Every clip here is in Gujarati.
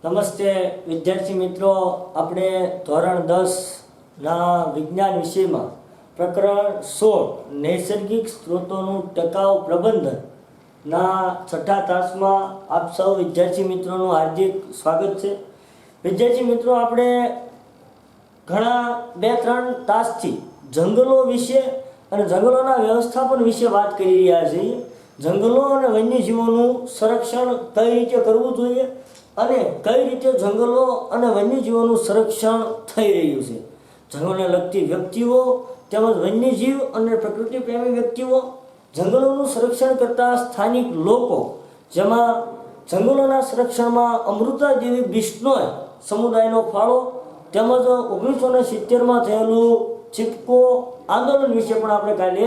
નમસ્તે વિદ્યાર્થી મિત્રો, આપણે ધોરણ 10ના વિજ્ઞાન વિષયમાં પ્રકરણ 16 નૈસર્ગિક સ્ત્રોતોનું ટકાઉ પ્રબંધનના છઠ્ઠા તાસમાં આપ સૌ વિદ્યાર્થી મિત્રોનું હાર્દિક સ્વાગત છે. વિદ્યાર્થી મિત્રો, આપણે ઘણા 2-3 તાસથી જંગલો વિશે અને જંગલોના વ્યવસ્થાપન વિશે વાત કરી રહ્યા છીએ. જંગલો અને વન્યજીવોનું સંરક્ષણ કઈ રીતે કરવું જોઈએ અને કઈ રીતે જંગલો અને વન્યજીવોનું સંરક્ષણ થઈ રહ્યું છે. જંગલોને લગતી વ્યક્તિઓ તેમજ વન્યજીવ અને પ્રકૃતિ પ્રેમી વ્યક્તિઓ, જંગલોનું સંરક્ષણ કરતા સ્થાનિક લોકો, જેમાં જંગલોના સંરક્ષણમાં અમૃતા દેવી બિશ્નોઈ સમુદાયનો ફાળો તેમજ 1970માં થયેલું ચિપકો આંદોલન વિશે પણ આપણે કાલે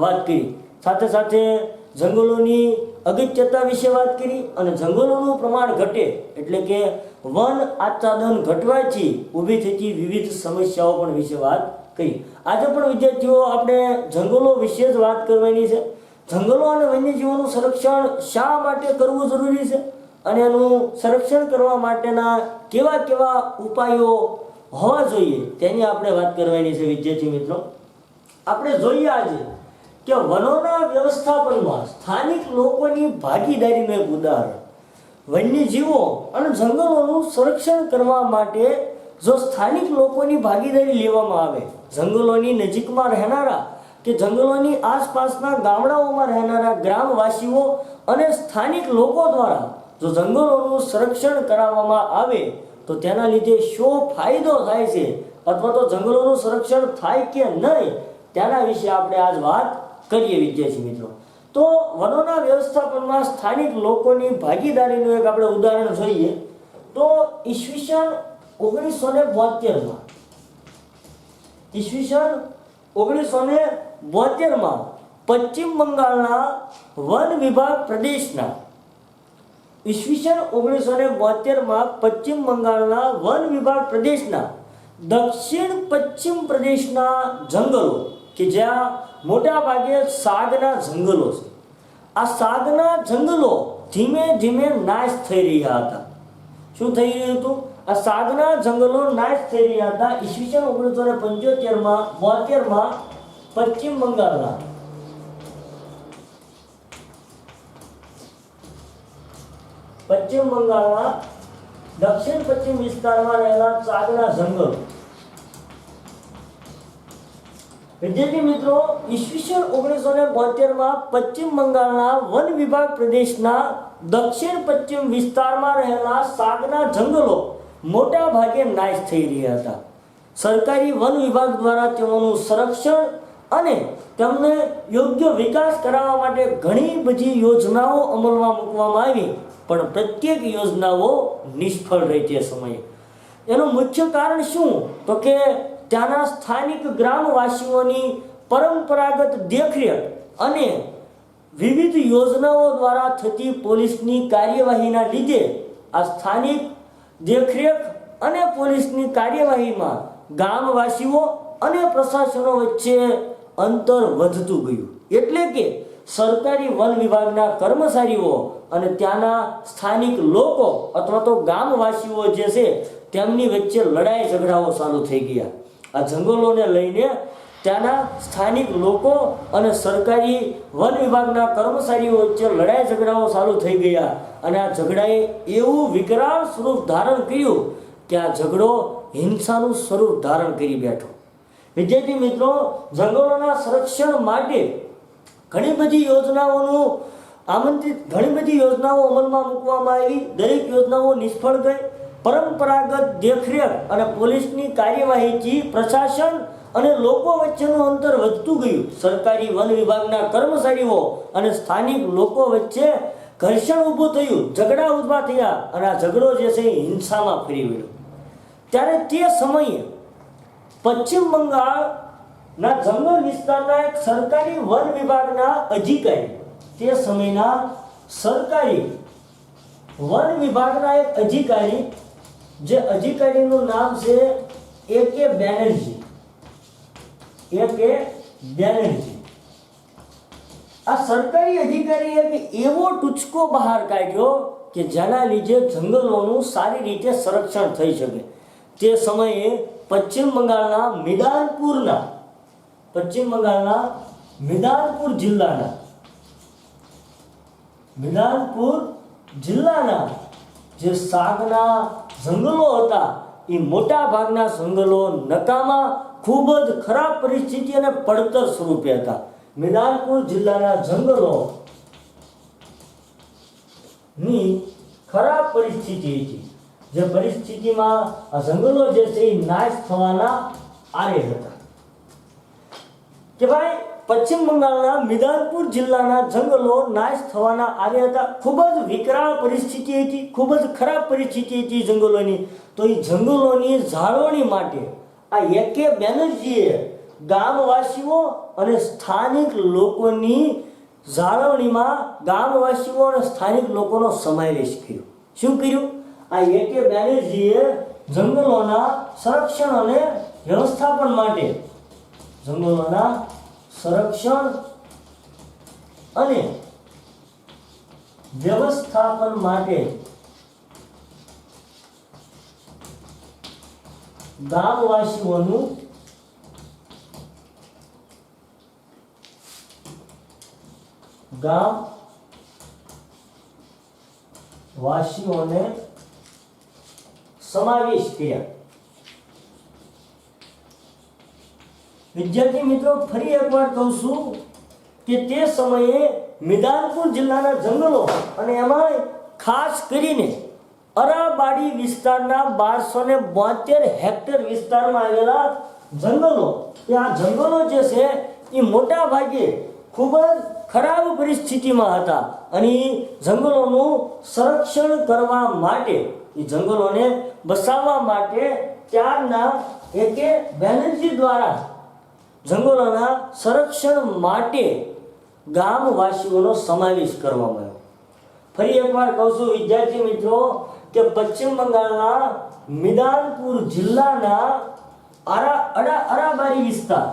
વાત કરી. સાથે સાથે જંગલોની અગત્યતા વિશે વાત કરી અને જંગલોનું પ્રમાણ ઘટે એટલે કે વન આચ્છાદન ઘટવાથી ઊભી થતી વિવિધ સમસ્યાઓ પણ વિશે વાત કરી. આજે પણ વિદ્યાર્થીઓ આપણે જંગલો વિશે જ વાત કરવાની છે. જંગલો અને વન્યજીવોનું સંરક્ષણ શા માટે કરવું જરૂરી છે અને એનું સંરક્ષણ કરવા માટેના કેવા કેવા ઉપાયો હોવા જોઈએ તેની આપણે વાત કરવાની છે. વિદ્યાર્થી મિત્રો, આપણે જોઈએ આજે કે વનોના વ્યવસ્થાપનમાં સ્થાનિક લોકોની ભાગીદારીનું એક ઉદાહરણ. વન્યજીવો અને જંગલોનું સંરક્ષણ કરવા માટે જો સ્થાનિક લોકોની ભાગીદારી લેવામાં આવે, જંગલોની નજીકમાં રહેનારા કે જંગલોની આસપાસના ગામડાઓમાં રહેનારા ગ્રામવાસીઓ અને સ્થાનિક લોકો દ્વારા જો જંગલોનું સંરક્ષણ કરાવવામાં આવે તો તેના લીધે શું ફાયદો થાય છે અથવા તો જંગલોનું સંરક્ષણ થાય કે નહીં તેના વિશે આપણે આજ વાત કરીએ. વિદ્યાર્થી મિત્રો, તો વનોના વ્યવસ્થાપનમાં સ્થાનિક લોકોની ભાગીદારીનું એક આપણે ઉદાહરણ જોઈએ તો ઈસવીસન 1972માં પશ્ચિમ બંગાળના વન વિભાગ પ્રદેશના પશ્ચિમ બંગાળના વન વિભાગ પ્રદેશના દક્ષિણ પશ્ચિમ પ્રદેશના જંગલો કે જ્યાં મોટા ભાગે સાગના જંગલો છે, આ સાગના જંગલો ધીમે ધીમે નાશ થઈ રહ્યા હતા. શું થઈ રહ્યું હતું? આ સાગના જંગલો નાશ થઈ રહ્યા હતા. ઈસવીસન 1972માં પશ્ચિમ બંગાળના દક્ષિણ પશ્ચિમ વિસ્તારમાં રહેલા સાગના જંગલો. વિદ્યાર્થી મિત્રો, ઈસવીસન 1972માં પશ્ચિમ બંગાળના વન વિભાગ પ્રદેશના દક્ષિણ પશ્ચિમ વિસ્તારમાં રહેલા સાગના જંગલો મોટા ભાગે નાશ થઈ રહ્યા હતા. સરકારી વન વિભાગ દ્વારા તેઓનું સંરક્ષણ અને તેમને યોગ્ય વિકાસ કરાવવા માટે ઘણી બધી યોજનાઓ અમલમાં મૂકવામાં આવી, પણ પ્રત્યેક યોજનાઓ નિષ્ફળ રહી તે સમયે. એનું મુખ્ય કારણ શું તો કે ત્યાંના સ્થાનિક ગ્રામવાસીઓની પરંપરાગત દેખરેખ અને વિવિધ યોજનાઓ દ્વારા થતી પોલીસની કાર્યવાહીના લીધે આ સ્થાનિક દેખરેખ અને પોલીસની કાર્યવાહીમાં ગામવાસીઓ અને પ્રશાસનો વચ્ચે અંતર વધતું ગયું. એટલે કે સરકારી વન વિભાગના કર્મચારીઓ અને ત્યાંના સ્થાનિક લોકો અથવા તો ગામવાસીઓ જે છે તેમની વચ્ચે લડાઈ ઝઘડાઓ ચાલુ થઈ ગયા. આ જંગલોને લઈને ત્યાંના સ્થાનિક લોકો અને સરકારી વન વિભાગના કર્મચારીઓ વચ્ચે લડાઈ ઝઘડાઓ ચાલુ થઈ ગયા અને આ ઝઘડાએ એવું વિકરાળ સ્વરૂપ ધારણ કર્યું કે આ ઝઘડો હિંસાનું સ્વરૂપ ધારણ કરી બેઠો. વિદ્યાર્થી મિત્રો, જંગલોના સંરક્ષણ માટે ઘણી બધી યોજનાઓ અમલમાં મૂકવામાં આવી. દરેક યોજનાઓ નિષ્ફળ ગઈ. પરંપરાગત દેખરેખ અને પોલીસની કાર્યવાહીથી પ્રશાસન અને લોકો વચ્ચેનું અંતર વધતું ગયું. સરકારી વન વિભાગના કર્મચારીઓ અને સ્થાનિક લોકો વચ્ચે ઘર્ષણ ઊભું થયું, ઝઘડા ઊભા થયા અને આ ઝઘડો જે છે એ હિંસામાં ફરી વળ્યો. ત્યારે તે સમયે પશ્ચિમ બંગાળના જંગલ વિસ્તારના એક સરકારી વન વિભાગના અધિકારી, તે સમયના સરકારી વન વિભાગના એક અધિકારી, જે અધિકારીનું નામ છે A.K. બેનર્જી. આ સરકારી અધિકારીએ એવો ટૂચકો બહાર કાઢ્યો કે જેના લીધે જંગલોનું સારી રીતે સંરક્ષણ થઈ શકે. તે સમયે પશ્ચિમ બંગાળના મિદનાપુર જિલ્લાના જે સાગના જંગલો હતા એ મોટા ભાગના જંગલો નકામા, ખૂબ જ ખરાબ પરિસ્થિતિ અને પડતર સ્વરૂપે હતા. મિદનાપુર જિલ્લાના જંગલો ની ખરાબ પરિસ્થિતિ હતી, જે પરિસ્થિતિમાં આ જંગલો જે છે એ નાશ થવાના આરે હતા. કે ભાઈ પશ્ચિમ બંગાળના મિદનાપુર જિલ્લાના જંગલો નાશ થવાના આરે હતા. ખૂબ જ વિકરાળ પરિસ્થિતિ હતી, ખૂબ જ ખરાબ પરિસ્થિતિ હતી જંગલોની. તો એ જંગલોની જાળવણી માટે આ એકે બેનર્જીએ ગામવાસીઓ અને સ્થાનિક લોકોની જાળવણીમાં ગામવાસીઓ અને સ્થાનિક લોકોનો સમાવેશ કર્યો. શું કર્યું? આ એકે બેનર્જીએ જંગલોના સંરક્ષણ અને વ્યવસ્થાપન માટે ગામવાસીઓને સમાવેશ કર્યા. વિદ્યાર્થી મિત્રો, ફરી એકવાર કહું છું કે તે સમયે મિદનાપુર જિલ્લાના જંગલો અને એમાં ખાસ કરીને અરાબાડી વિસ્તારના 1272 હેક્ટર વિસ્તારમાં આવેલા જંગલો, કે આ જંગલો જે છે એ મોટા ભાગે ખૂબ જ ખરાબ પરિસ્થિતિમાં હતા અને જંગલોનું સંરક્ષણ કરવા માટે, એ જંગલોને બચાવવા માટે ત્યારના એકે બેનર્જી દ્વારા જંગલોના સંરક્ષણ માટે ગામવાસીઓનો સમાવેશ કરવામાં આવ્યો. ફરી એકવાર કહું છું વિદ્યાર્થી મિત્રો કે પશ્ચિમ બંગાળના મિદનાપુર જિલ્લાના અરાબારી વિસ્તાર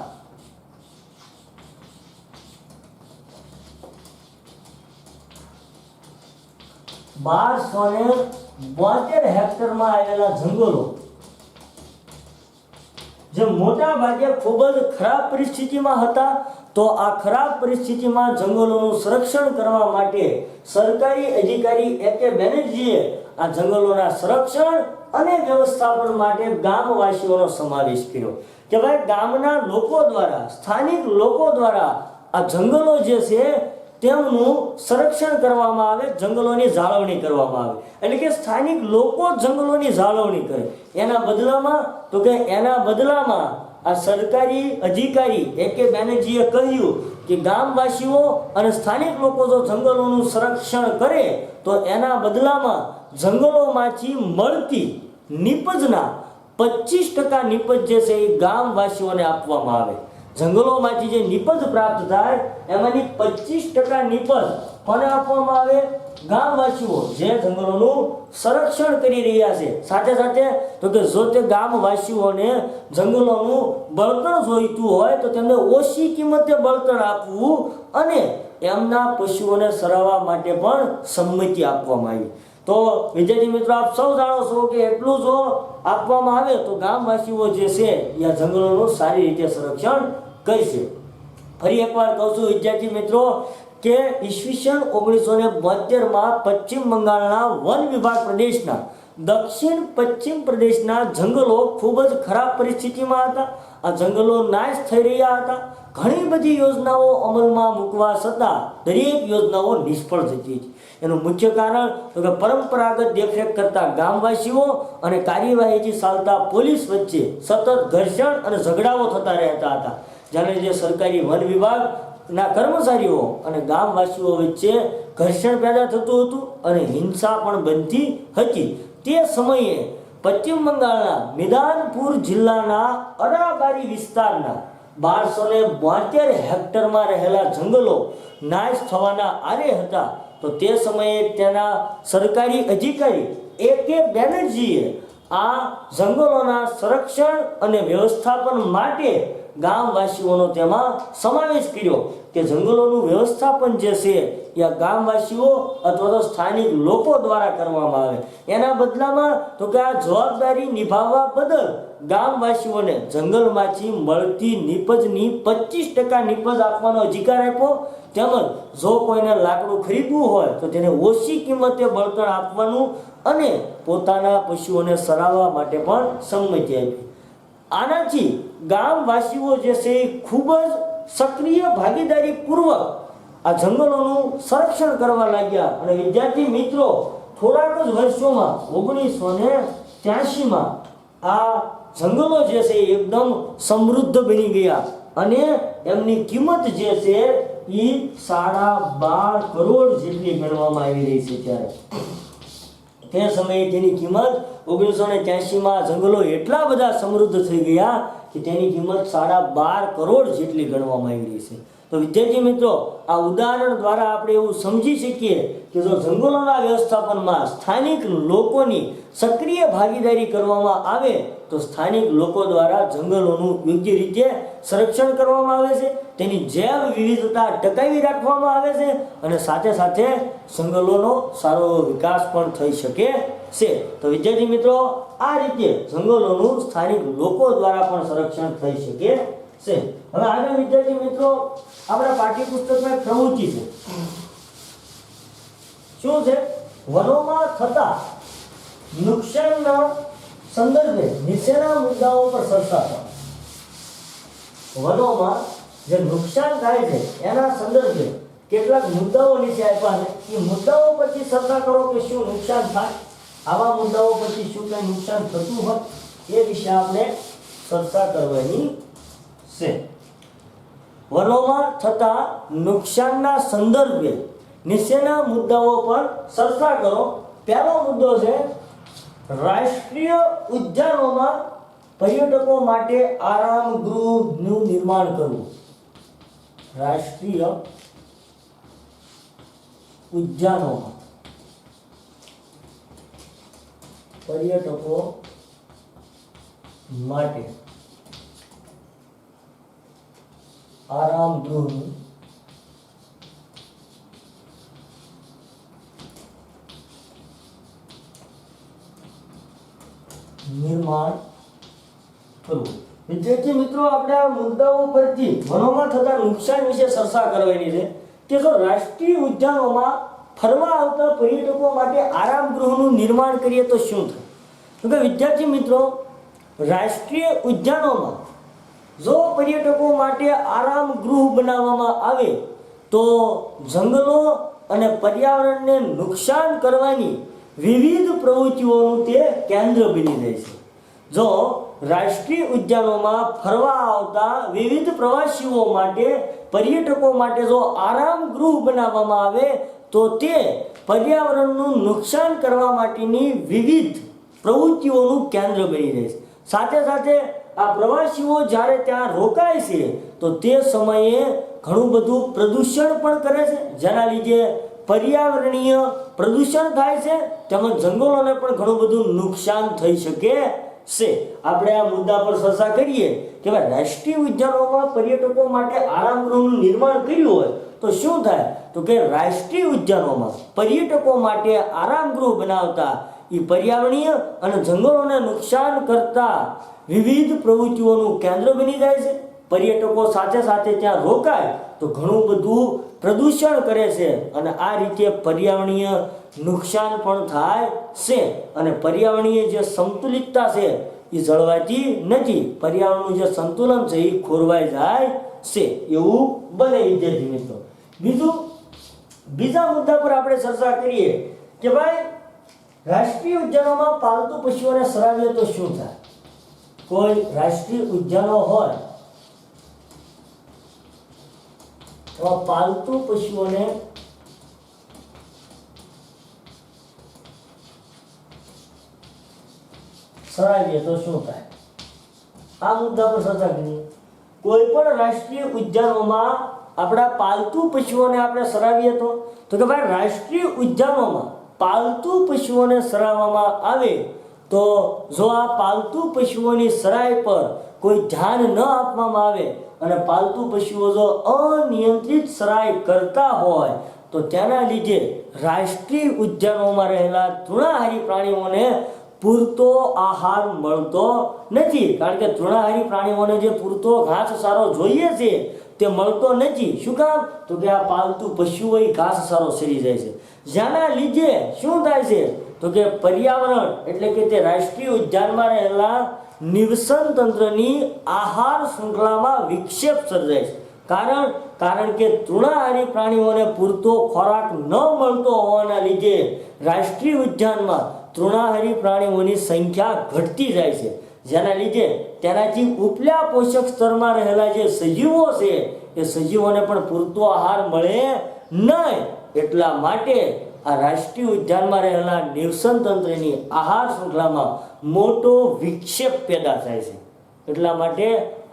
1272 હેક્ટરમાં આવેલા જંગલો જે મોટા ભાગે ખૂબ જ ખરાબ પરિસ્થિતિમાં હતા. તો આ ખરાબ પરિસ્થિતિમાં જંગલોનું સંરક્ષણ કરવા માટે સરકારી અધિકારી એકે બેનર્જીએ આ જંગલોના સંરક્ષણ અને વ્યવસ્થાપન માટે ગામવાસીઓનો સમાવેશ કર્યો. કે ભાઈ ગામના લોકો દ્વારા, સ્થાનિક લોકો દ્વારા આ જંગલો જે છે તેમનું સંરક્ષણ કરવામાં આવે, જંગલોની જાળવણી કરવામાં આવે. એટલે કે સ્થાનિક લોકો જંગલોની જાળવણી કરે. એના બદલામાં આ સરકારી અધિકારી એકે બેનર્જીએ કહ્યું કે ગામવાસીઓ અને સ્થાનિક લોકો જો જંગલોનું સંરક્ષણ કરે તો એના બદલામાં જંગલોમાંથી મળતી નિપજના 25% નિપજ જે છે એ ગામવાસીઓને આપવામાં આવે. જંગલોમાંથી જે નિપજ પ્રાપ્ત થાય એમાંની 25% નિપજ કોને આપવામાં આવે? ગામવાસીઓ જે જંગલોનું સંરક્ષણ કરી રહ્યા છે. સાથે સાથે તો કે જો તે ગામવાસીઓને જંગલોનું બળતણ જોઈતું હોય તો તેમને ઓછી કિંમતે બળતણ આપવું અને એમના પશુઓને ચરાવવા માટે પણ સંમતિ આપવામાં આવી. તો વિદ્યાર્થી મિત્રો, આપ સૌ જાણો છો કે એટલું જો આપવામાં આવે તો ગામવાસીઓ જે છે એ આ જંગલોનું સારી રીતે સંરક્ષણ કરશે. ફરી એકવાર કહું છું વિદ્યાર્થી મિત્રો કે ઈસવીસન 1972માં પશ્ચિમ બંગાળના વન વિભાગ પ્રદેશના દક્ષિણ પશ્ચિમ પ્રદેશના જંગલો ખૂબ જ ખરાબ પરિસ્થિતિમાં હતા. આ જંગલો નાશ થઈ રહ્યા હતા. ઘણી બધી યોજનાઓ અમલમાં મૂકવા છતાં દરેક યોજનાઓ નિષ્ફળ જતી હતી. એનું મુખ્ય કારણ તો કે પરંપરાગત દેખરેખ કરતા ગામવાસીઓ અને કાર્યવાહીથી ચાલતા પોલીસ વચ્ચે સતત ઘર્ષણ અને ઝઘડાઓ થતા રહેતા હતા, જેને લીધે સરકારી વન વિભાગના કર્મચારીઓ અને ગામવાસીઓ વચ્ચે ઘર્ષણ પેદા થતું હતું અને હિંસા પણ બનતી હતી. તે સમયે પશ્ચિમ બંગાળના મિદનાપુર જિલ્લાના અરાબારી વિસ્તારના 1272 હેક્ટરમાં રહેલા જંગલો નાશ થવાના આરે હતા. તો તે સમયે તેના સરકારી અધિકારી એકે બેનર્જીએ આ જંગલોના સંરક્ષણ અને વ્યવસ્થાપન માટે ગામવાસીઓનો તેમાં સમાવેશ કર્યો કે જંગલોનું વ્યવસ્થાપન જે છે એ ગામવાસીઓ અથવા તો સ્થાનિક લોકો દ્વારા કરવામાં આવે. એના બદલામાં તો કે આ જવાબદારી નિભાવવા બદલ ગામવાસીઓને જંગલમાંથી મળતી નીપજની 25% નીપજ આપવાનો અધિકાર આપ્યો. તેમજ જો કોઈને લાકડું ખરીદવું હોય તો તેને ઓછી કિંમતે બળતણ આપવાનું અને પોતાના પશુઓને સરાવવા માટે પણ સંમતિ આપી. આનાથી ગામવાસીઓ જે છે એ ખૂબ જ સક્રિય ભાગીદારીપૂર્વક આ જંગલોનું સંરક્ષણ કરવા લાગ્યા. અને વિદ્યાર્થી મિત્રો, થોડાક જ વર્ષોમાં 1983માં આ જંગલો જે છે એકદમ સમૃદ્ધ બની ગયા અને એમની કિંમત જે છે એ 12.5 કરોડ જેટલી ગણવામાં આવી રહી છે. ત્યારે તે સમયે તેની કિંમત 1983માં જંગલો એટલા બધા સમૃદ્ધ થઈ ગયા કે તેની કિંમત 12.5 કરોડ જેટલી ગણવામાં આવી રહી છે. તો વિદ્યાર્થી મિત્રો, આ ઉદાહરણ દ્વારા આપણે એવું સમજી શકીએ કે જો જંગલોના વ્યવસ્થાપનમાં સ્થાનિક લોકોની સક્રિય ભાગીદારી કરવામાં આવે તો સ્થાનિક લોકો દ્વારા જંગલોનું યોગ્ય રીતે સંરક્ષણ કરવામાં આવે છે, તેની જૈવ વિવિધતા ટકાવી રાખવામાં આવે છે અને સાથે સાથે જંગલોનો સારો વિકાસ પણ થઈ શકે છે. તો વિદ્યાર્થી મિત્રો, આ રીતે જંગલોનું સ્થાનિક લોકો દ્વારા પણ સંરક્ષણ થઈ શકે છે. હવે આગળ વિદ્યાર્થી મિત્રો, આપણા પાઠ્યપુસ્તકમાં એક પ્રવૃત્તિ છે. શું છે? વનોમાં થતા નુકસાનના સંદર્ભે નીચેના મુદ્દાઓ પર ચર્ચા કરો. વનોમાં જે નુકસાન થાય છે એના સંદર્ભે કેટલાક મુદ્દાઓ નીચે આપ્યા છે. એ મુદ્દાઓ પરથી ચર્ચા કરો કે શું નુકસાન થાય, આવા મુદ્દાઓ પરથી શું કંઈ નુકસાન થતું હોય એ વિશે આપણે ચર્ચા કરવાની છે. વનોમાં થતા નુકસાનના સંદર્ભે નીચેના મુદ્દાઓ પર ચર્ચા કરો. પહેલો મુદ્દો છે રાષ્ટ્રીય ઉદ્યાનોમાં પર્યટકો માટે આરામ ગૃહનું નિર્માણ કરવું. રાષ્ટ્રીય ઉદ્યાનોમાં પર્યટકો માટે આરામ ગૃહનું નિર્માણ કરવું. વિદ્યાર્થી મિત્રો, આપણે આ મુદ્દાઓ પરથી વનોમાં થતા નુકસાન વિશે ચર્ચા કરવાની છે કે જો રાષ્ટ્રીય ઉદ્યાનોમાં ફરવા આવતા પર્યટકો માટે આરામ ગૃહનું નિર્માણ કરીએ તો શું થાય? તો કે વિદ્યાર્થી મિત્રો, રાષ્ટ્રીય ઉદ્યાનોમાં જો પર્યટકો માટે આરામ ગૃહ બનાવવામાં આવે તો જંગલો અને પર્યાવરણને નુકસાન કરવાની વિવિધ પ્રવૃત્તિઓનું તે કેન્દ્ર બની જાય છે. જો રાષ્ટ્રીય ઉદ્યાનોમાં ફરવા આવતા વિવિધ પ્રવાસીઓ માટે, પર્યટકો માટે જો આરામ ગૃહ બનાવવામાં આવે તો તે પર્યાવરણનું નુકસાન કરવા માટેની વિવિધ પ્રવૃત્તિઓનું કેન્દ્ર બની જાય છે. સાથે સાથે આ પ્રવાસીઓ જ્યારે ત્યાં રોકાય છે તો તે સમયે ઘણું બધું પ્રદૂષણ પણ કરે છે, જેના લીધે પર્યાવરણીય પ્રદૂષણ થાય છે તેમજ જંગલોને પણ ઘણું બધું નુકસાન થઈ શકે છે. આપણે આ મુદ્દા પર ચર્ચા કરીએ કે ભાઈ રાષ્ટ્રીય ઉદ્યાનોમાં પર્યટકો માટે આરામ ગૃહનું નિર્માણ કર્યું હોય તો શું થાય? તો કે રાષ્ટ્રીય ઉદ્યાનોમાં પર્યટકો માટે આરામ ગૃહ બનાવતા એ પર્યાવરણીય અને જંગલોને નુકસાન કરતા વિવિધ પ્રવૃત્તિઓનું કેન્દ્ર બની જાય છે. પર્યટકો સાથે સાથે ત્યાં રોકાય તો ઘણું બધું પ્રદૂષણ કરે છે અને આ રીતે પર્યાવરણીય નુકસાન પણ થાય છે અને પર્યાવરણીય જે સંતુલિતતા છે એ જળવાતી નથી. પર્યાવરણનું જે સંતુલન છે એ ખોરવાઈ જાય છે, એવું બને. વિદ્યાર્થી મિત્રો, બીજા મુદ્દા પર આપણે ચર્ચા કરીએ કે ભાઈ રાષ્ટ્રીય ઉદ્યાનોમાં પાલતુ પશુઓને સરાવીએ તો શું થાય? કોઈ રાષ્ટ્રીય ઉદ્યાનો હોય તો પાલતુ પશુઓને સરાવીએ તો શું થાય? આ મુદ્દા પર ચર્ચા કરીએ. કોઈ પણ રાષ્ટ્રીય ઉદ્યાનોમાં આપણા પાલતુ પશુઓને આપણે સરાવીએ તો કે ભાઈ રાષ્ટ્રીય ઉદ્યાનોમાં પાલતુ પશુઓને સરાવવામાં આવે તો જો આ પાલતુ પશુઓની સરાઈ પર કોઈ ધ્યાન ન આપવામાં આવે અને પાલતુ પશુઓ જો અનિયંત્રિત સરાઈ કરતા હોય તો તેના લીધે રાષ્ટ્રીય ઉદ્યાનોમાં રહેલા તૃણાહારી પ્રાણીઓને પૂરતો આહાર મળતો નથી, કારણ કે તૃણાહારી પ્રાણીઓને જે પૂરતો ઘાસચારો જોઈએ છે તે મળતો નથી. શું કામ? તો કે આ પાલતુ પશુઓ ઘાસચારો સરી જાય છે, જેના લીધે શું થાય છે તો કે પર્યાવરણ એટલે કે તે રાષ્ટ્રીય ઉદ્યાનમાં રહેલા નિવસન તંત્રની આહાર શૃંખલામાં વિક્ષેપ સર્જાય છે. કારણ કે તૃણાહારી પ્રાણીઓને પૂરતો ખોરાક ન મળતો હોવાના લીધે રાષ્ટ્રીય ઉદ્યાનમાં તૃણાહારી પ્રાણીઓની સંખ્યા ઘટતી જાય છે, જેના લીધે તેનાથી ઉપલા પોષક સ્તરમાં રહેલા જે સજીવો છે એ સજીવોને પણ પૂરતો આહાર મળે નહીં. એટલા માટે આ રાષ્ટ્રીય ઉદ્યાનમાં રહેલા નિવસન તંત્રની આહાર શૃંખલામાં મોટો વિક્ષેપ પેદા થાય છે. એટલા માટે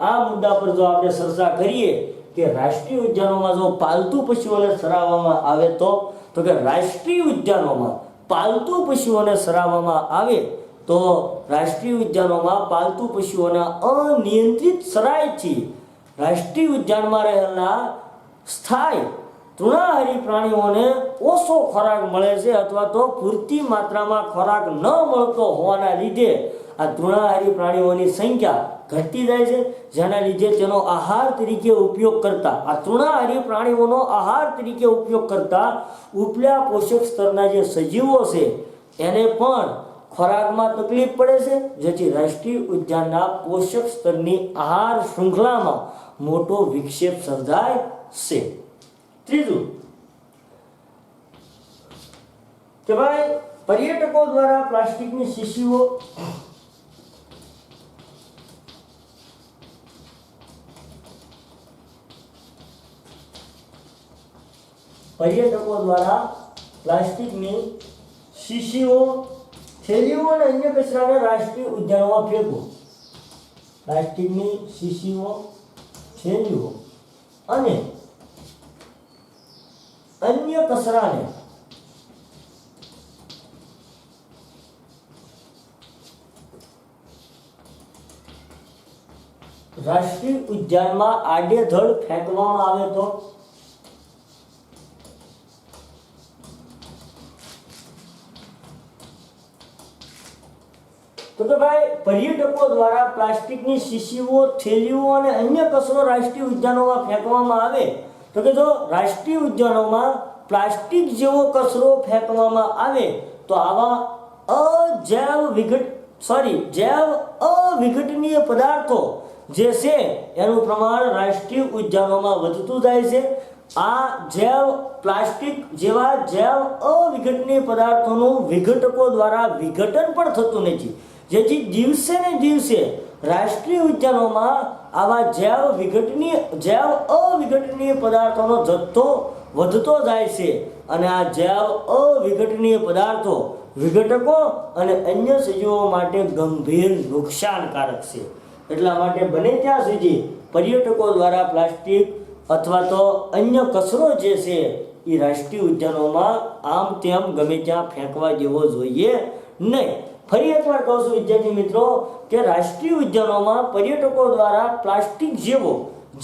આ મુદ્દા પર જો આપણે ચર્ચા કરીએ કે રાષ્ટ્રીય ઉદ્યાનોમાં જો પાલતુ પશુઓને ચરાવવામાં આવે તો કે રાષ્ટ્રીય ઉદ્યાનોમાં પાલતુ પશુઓને ચરાવવામાં આવે તો રાષ્ટ્રીય ઉદ્યાનોમાં પાલતુ પશુઓના અનિયંત્રિત ચરાઈથી રાષ્ટ્રીય ઉદ્યાનમાં રહેલા સ્થાયી તૃણાહારી પ્રાણીઓને ઓછો ખોરાક મળે છે, અથવા તો પૂરતી માત્રામાં ખોરાક ન મળતો હોવાના લીધે આ તૃણાહારી પ્રાણીઓની સંખ્યા ઘટતી જાય છે, જેના લીધે તેનો આહાર તરીકે ઉપયોગ કરતા આ તૃણાહારી પ્રાણીઓનો આહાર તરીકે ઉપયોગ કરતા ઉપલા પોષક સ્તરના જે સજીવો છે એને પણ ખોરાકમાં તકલીફ પડે છે, જેથી રાષ્ટ્રીય ઉદ્યાનના પોષક સ્તરની આહાર શૃંખલામાં મોટો વિક્ષેપ સર્જાય છે. ત્રીજું કે ભાઈ પર્યટકો દ્વારા પ્લાસ્ટિકની શીશીઓ થેલીઓ અને અન્ય કચરાને રાષ્ટ્રીય ઉદ્યાનોમાં ફેંકવો. પ્લાસ્ટિકની શીશીઓ, થેલીઓ અને અન્ય કચરાને રાષ્ટ્રીય ઉદ્યાનમાં આડેધડ ફેંકવામાં આવે તો કે ભાઈ પર્યટકો દ્વારા પ્લાસ્ટિકની શીશીઓ, થેલીઓ અને અન્ય કચરો રાષ્ટ્રીય ઉદ્યાનોમાં ફેંકવામાં આવે તો કે જો રાષ્ટ્રીય ઉદ્યાનોમાં પ્લાસ્ટિક જેવો કચરો ફેંકવામાં આવે તો આવા જૈવ અવિઘટનીય પદાર્થો જે છે એનું પ્રમાણ રાષ્ટ્રીય ઉદ્યાનોમાં વધતું જાય છે. આ પ્લાસ્ટિક જેવા જૈવ અવિઘટનીય પદાર્થોનું વિઘટકો દ્વારા વિઘટન પણ થતું નથી, જેથી દિવસે ને દિવસે રાષ્ટ્રીય ઉદ્યાનોમાં આવા જૈવ અવિઘટનીય પદાર્થોનો જથ્થો વધતો જાય છે અને આ જૈવ અવિઘટનીય પદાર્થો વિઘટકો અને અન્ય સજીવો માટે ગંભીર નુકસાનકારક છે. એટલા માટે બને ત્યાં સુધી પર્યટકો દ્વારા પ્લાસ્ટિક અથવા તો અન્ય કચરો જે છે એ રાષ્ટ્રીય ઉદ્યાનોમાં આમ તેમ ગમે ત્યાં ફેંકવા જેવો જોઈએ નહીં. ફરી એકવાર કહું છું વિદ્યાર્થી મિત્રો કે રાષ્ટ્રીય ઉદ્યાનોમાં પર્યટકો દ્વારા પ્લાસ્ટિક જેવો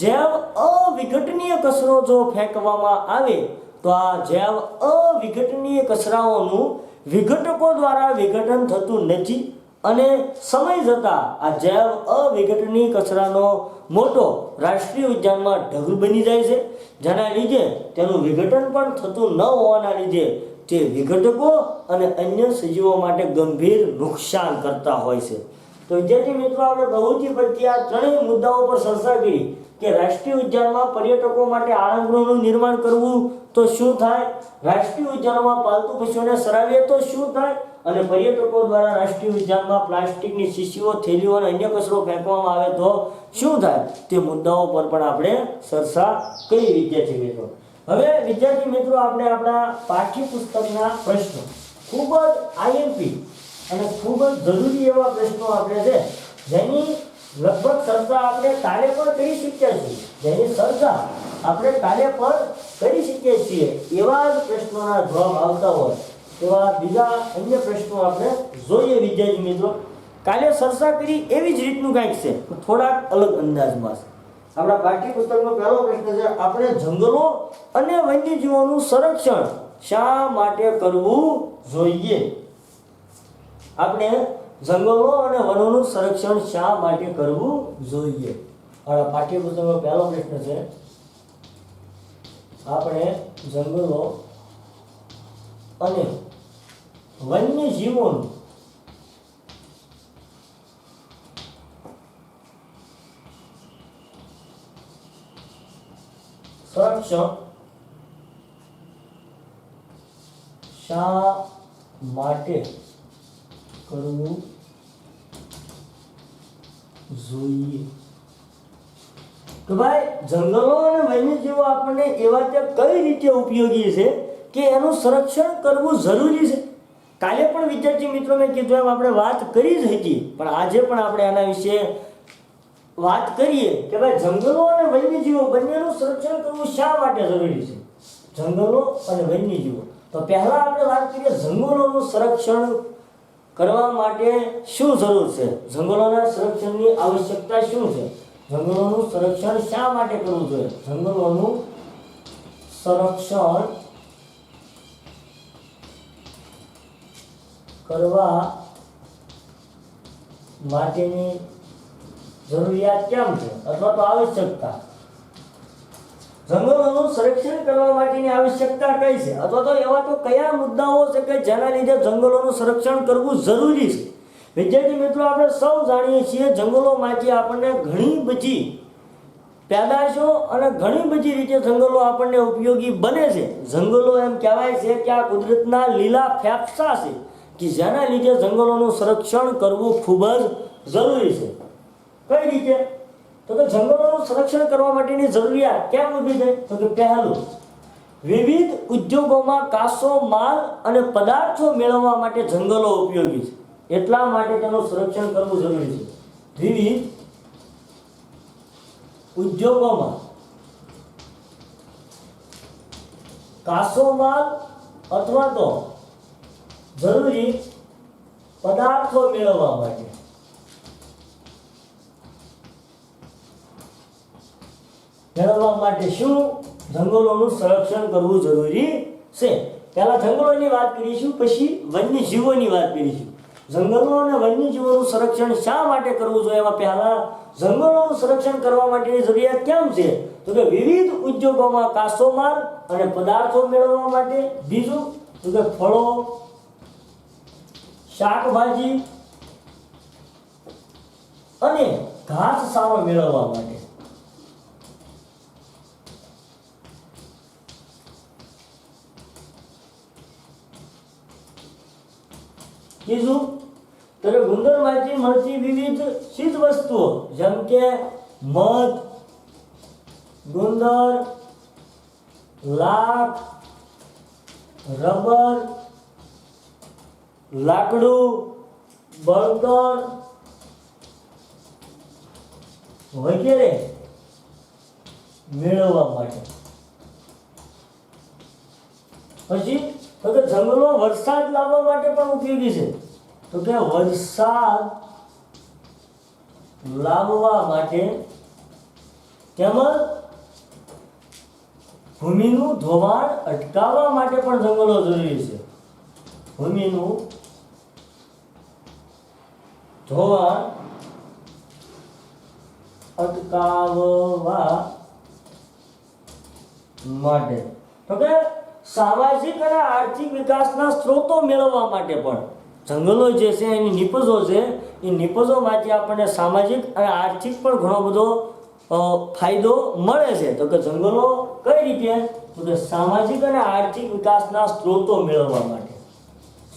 જૈવ અવિઘટનીય કચરો જો ફેંકવામાં આવે તો આ જૈવ અવિઘટનીય કચરાઓનું વિઘટકો દ્વારા વિઘટન થતું નથી અને સમય જતાં આ જૈવ અવિઘટનીય કચરાનો મોટો રાષ્ટ્રીય ઉદ્યાનમાં ઢગલો બની જાય છે, જેના લીધે તેનું વિઘટન પણ થતું ન હોવાના લીધે તે વિઘટકો અને અન્ય સજીવો માટે ગંભીર નુકસાન કરતા હોય છે. તો વિદ્યાર્થી મિત્રો આપણે પ્રવૃત્તિ પરથી આ ત્રણેય મુદ્દાઓ પર ચર્ચા કરી કે રાષ્ટ્રીય ઉદ્યાનમાં પર્યટકો માટે આળંગણોનું નિર્માણ કરવું તો શું થાય, રાષ્ટ્રીય ઉદ્યાનોમાં પાલતુ પશુઓને ચરાવીએ તો શું થાય અને પર્યટકો દ્વારા રાષ્ટ્રીય ઉદ્યાનમાં પ્લાસ્ટિકની શીશીઓ, થેલીઓ અને અન્ય કચરો ફેંકવામાં આવે તો શું થાય તે મુદ્દાઓ પર પણ આપણે ચર્ચા કરી વિદ્યાર્થી મિત્રો. હવે વિદ્યાર્થી મિત્રો આપણે આપણા પાઠ્યપુસ્તકના પ્રશ્નો ખૂબ જ આઈએમપી અને ખૂબ જ જરૂરી એવા પ્રશ્નો આપણે છે જેની લગભગ ચર્ચા આપણે કાલે પણ કરી શકીએ છીએ, એવા જ પ્રશ્નોના જવાબ આવતા હોય એવા બીજા અન્ય પ્રશ્નો આપણે જોઈએ વિદ્યાર્થી મિત્રો. કાલે ચર્ચા કરી એવી જ રીતનું કંઈક છે, થોડાક અલગ અંદાજમાં છે. આપણા પાઠ્યપુસ્તકનો પહેલો પ્રશ્ન છે, આપણે જંગલો અને વન્યજીવોનું સંરક્ષણ શા માટે કરવું જોઈએ? આપણે જંગલો અને વનોનું સંરક્ષણ શા માટે કરવું જોઈએ? આપણા પાઠ્યપુસ્તકનો પહેલો પ્રશ્ન છે, આપણે જંગલો અને વન્યજીવોનું સંરક્ષણ શા માટે કરવું જોઈએ? તો ભાઈ જંગલો અને વન્યજીવો આપણને એવા ત્યાં કઈ રીતે ઉપયોગી છે કે એનું સંરક્ષણ કરવું જરૂરી છે. કાલે પણ વિદ્યાર્થી મિત્રો મેં કીધું એમ આપણે વાત કરી જ હતી, પણ આજે પણ આપણે એના વિશે વાત કરીએ કે ભાઈ જંગલો અને વન્યજીવો બંનેનું સંરક્ષણ કરવું શા માટે જરૂરી છે. જંગલો અને વન્યજીવો, તો પહેલા આપણે વાત કરીએ જંગલોનું સંરક્ષણ કરવા માટે શું જરૂર છે, જંગલોના સંરક્ષણની આવશ્યકતા શું છે, જંગલોનું સંરક્ષણ શા માટે કરવું જોઈએ. જંગલોનું સંરક્ષણ કરવા માટેની જરૂરિયાત કેમ છે અથવા તો આવશ્યકતા. જંગલોનું સંરક્ષણ કરવા માટેની આવશ્યકતા કઈ છે અથવા તો એવા તો કયા મુદ્દાઓ છે કે જેના લીધે જંગલોનું સંરક્ષણ કરવું જરૂરી છે. વિદ્યાર્થી મિત્રો, આપણે સૌ જાણીએ છીએ જંગલોમાંથી આપણને ઘણી બધી પેદાશો અને ઘણી બધી રીતે જંગલો આપણને ઉપયોગી બને છે. જંગલો એમ કહેવાય છે કે આ કુદરતના લીલા ફેફસા છે કે જેના લીધે જંગલોનું સંરક્ષણ કરવું ખૂબ જ જરૂરી છે. કઈ રીતે? તો કે જંગલોનું સંરક્ષણ કરવા માટેની જરૂરિયાત કેમ ઊભી થઈ? તો કે પહેલું, વિવિધ ઉદ્યોગોમાં કાચો માલ અને પદાર્થો મેળવવા માટે જંગલો ઉપયોગી છે, એટલા માટે તેનું સંરક્ષણ કરવું જરૂરી છે. વિવિધ ઉદ્યોગોમાં કાચો માલ અથવા તો જરૂરી પદાર્થો મેળવવા માટે શું જંગલોનું સંરક્ષણ કરવું જરૂરી છે. પહેલા જંગલોની વાત કરીશું, પછી વન્યજીવોની વાત કરીશું. જંગલો અને વન્યજીવોનું સંરક્ષણ શા માટે કરવું જોઈએ? એમાં પહેલા જંગલોનું સંરક્ષણ કરવા માટેની જરૂરિયાત કેમ છે? તો કે વિવિધ ઉદ્યોગોમાં કાચો માલ અને પદાર્થો મેળવવા માટે. બીજું તો કે ફળો, શાકભાજી અને ઘાસચારો મેળવવા માટે. ત્રીજું, તો ગુંદરમાંથી મળતી વિવિધ ચીજ વસ્તુઓ જેમ કે મધ, ગુંદર, લાખ, રબર, લાકડું, બળતણ વગેરે મેળવવા માટે. પછી તો કે જંગલો વરસાદ લાવવા માટે પણ ઉપયોગી છે. તો કે વરસાદ લાવવા માટે તેમજ ભૂમિનું ધોવાણ અટકાવવા માટે પણ જંગલો જરૂરી છે. ભૂમિનું ધોવાણ અટકાવવા માટે. તો કે સામાજિક અને આર્થિક વિકાસના સ્ત્રોતો મેળવવા માટે પણ જંગલો જે છે એની નિપજો છે, એ નિપજોમાંથી આપણને સામાજિક અને આર્થિક પણ ઘણો બધો ફાયદો મળે છે. તો કે જંગલો કઈ રીતે? તો કે સામાજિક અને આર્થિક વિકાસના સ્ત્રોતો મેળવવા માટે.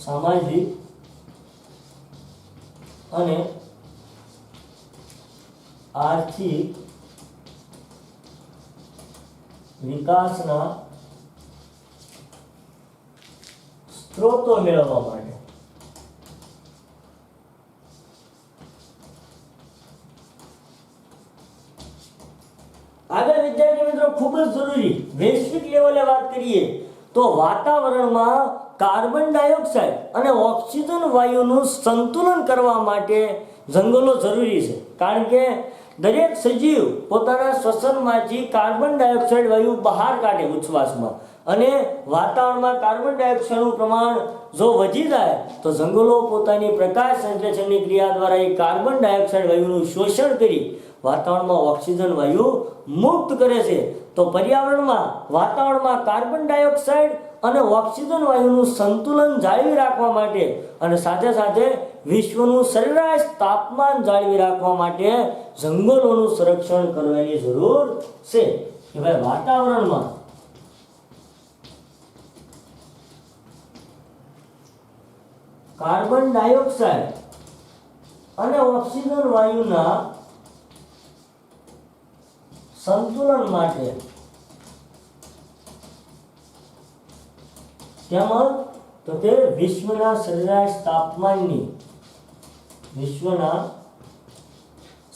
સામાજિક અને આર્થિક વિકાસના સ્ત્રોતો મેળવવા માટે. આગળ વિદ્યાર્થી મિત્રો ખૂબ જ જરૂરી વૈશ્વિક લેવલે વાત કરીએ તો વાતાવરણમાં કાર્બન ડાયોક્સાઇડ અને ઓક્સિજન વાયુનું સંતુલન કરવા માટે જંગલો જરૂરી છે. કારણ કે દરેક સજીવ પોતાના શ્વસનમાંથી કાર્બન ડાયોક્સાઇડ વાયુ બહાર કાઢે ઉચ્છ્વાસમાં, અને વાતાવરણમાં કાર્બન ડાયોક્સાઇડનું પ્રમાણ જો વધી જાય તો જંગલો પોતાની પ્રકાશ સંશ્લેષણની ક્રિયા દ્વારા એ કાર્બન ડાયોક્સાઇડ વાયુનું શોષણ કરી વાતાવરણમાં ઓક્સિજન વાયુ મુક્ત કરે છે. તો વાતાવરણમાં કાર્બન ડાયોક્સાઇડ અને ઓક્સિજન વાયુનું સંતુલન જાળવી રાખવા માટે અને સાથે સાથે વિશ્વનું સરેરાશ તાપમાન જાળવી રાખવા માટે જંગલોનું સંરક્ષણ કરવાની જરૂર છે. કે ભાઈ વાતાવરણમાં કાર્બન ડાયોક્સાઇડ અને ઓક્સિજન વાયુના સંતુલન માટે તેમજ તો તે વિશ્વના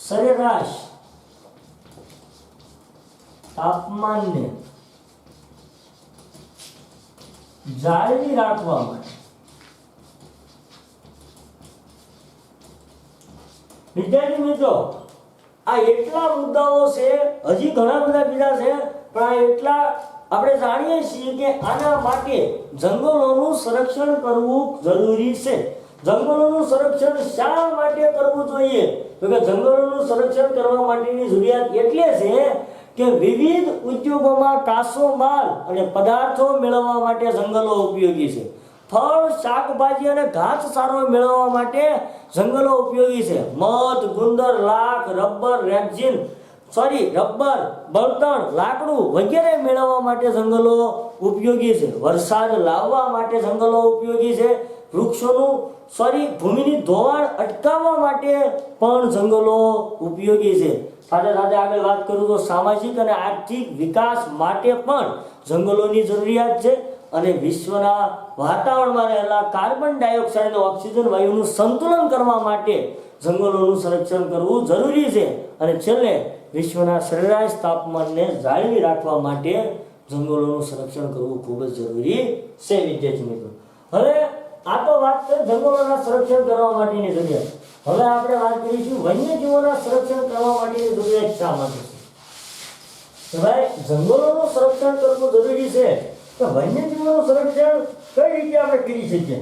સરેરાશ તાપમાનને જાળવી રાખવા માટે વિદ્યાર્થી મિત્રો આ એટલા મુદ્દાઓ છે, હજી ઘણા બધા બીજા છે, પણ આ એટલા આપણે જાણીએ છીએ કે આના માટે જંગલોનું સંરક્ષણ કરવું જરૂરી છે. જંગલોનું સંરક્ષણ શા માટે કરવું જોઈએ? તો કે જંગલોનું સંરક્ષણ કરવા માટેની જરૂરિયાત એટલે છે કે વિવિધ ઉદ્યોગોમાં કાચો માલ અને પદાર્થો મેળવવા માટે જંગલો ઉપયોગી છે. ફળ, શાકભાજી અને ઘાસચારો મેળવવા માટે જંગલો ઉપયોગી છે. મધ, ગુંદર, લાખ, રબર, બળતણ, લાકડું વગેરે મેળવવા માટે જંગલો ઉપયોગી છે. વરસાદ લાવવા માટે જંગલો ઉપયોગી છે. ભૂમિની ધોવાણ અટકાવવા માટે પણ જંગલો ઉપયોગી છે. સાથે સાથે આગળ વાત કરું તો સામાજિક અને આર્થિક વિકાસ માટે પણ જંગલોની જરૂરિયાત છે. અને વિશ્વના વાતાવરણમાં રહેલા કાર્બન ડાયોક્સાઇડ અને ઓક્સિજન વાયુનું સંતુલન કરવા માટે જંગલોનું સંરક્ષણ કરવું જરૂરી છે. અને છેલ્લે વિશ્વના સરેરાશ તાપમાનને જાળવી રાખવા માટે જંગલોનું સંરક્ષણ કરવું ખૂબ જ જરૂરી છે. વિદ્યાર્થી મિત્રો, હવે આ તો વાત છે જંગલોના સંરક્ષણ કરવા માટેની જરૂરિયાત. હવે આપણે વાત કરીશું વન્યજીવોના સંરક્ષણ કરવા માટેની જરૂરિયાત શા માટે છે. તો ભાઈ જંગલોનું સંરક્ષણ કરવું જરૂરી છે, તો વન્યજીવોનું સંરક્ષણ કઈ રીતે આપણે કરી શકીએ?